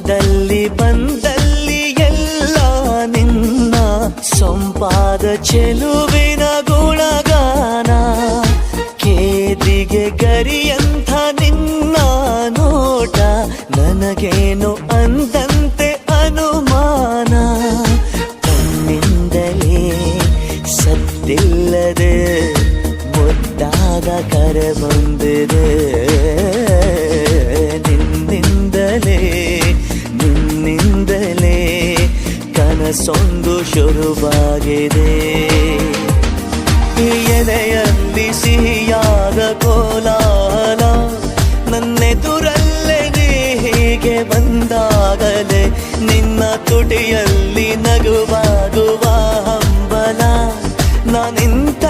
ಹೋದಲ್ಲಿ ಬಂದಲ್ಲಿ ಎಲ್ಲ ನಿನ್ನ ಸೊಂಪಾದ ಚೆಲುವಿನ ಗುಣಗಾನ. ಕೇದಿಗೆ ಗರಿಯಂಥ ನಿನ್ನ ನೋಟ ನನಗೇನು ಅಂದಂತೆ ಅನುಮಾನ. ಕಣ್ಣಿಂದಲೇ ಸದ್ದಿಲ್ಲದೆ ಮುದ್ದಾದ ಕರೆ ಬಂದಿದೆ. ನಿನ್ನಿಂದಲೇ ಕನಸೊಂದು ಶುರುವಾಗಿದೆ. ಎದೆಯಲ್ಲಿ ಸಿಹಿಯಾದ ಕೋಲಾಹಲ ನನ್ನೆದುರಲ್ಲೇ ನೀ ಹೀಗೆ ಬಂದಾಗಲೇ ನಿನ್ನ ತುಟಿಯಲ್ಲಿ ನಗುವಾಗುವ ಹಂಬಲ. ನಾನಿಂತ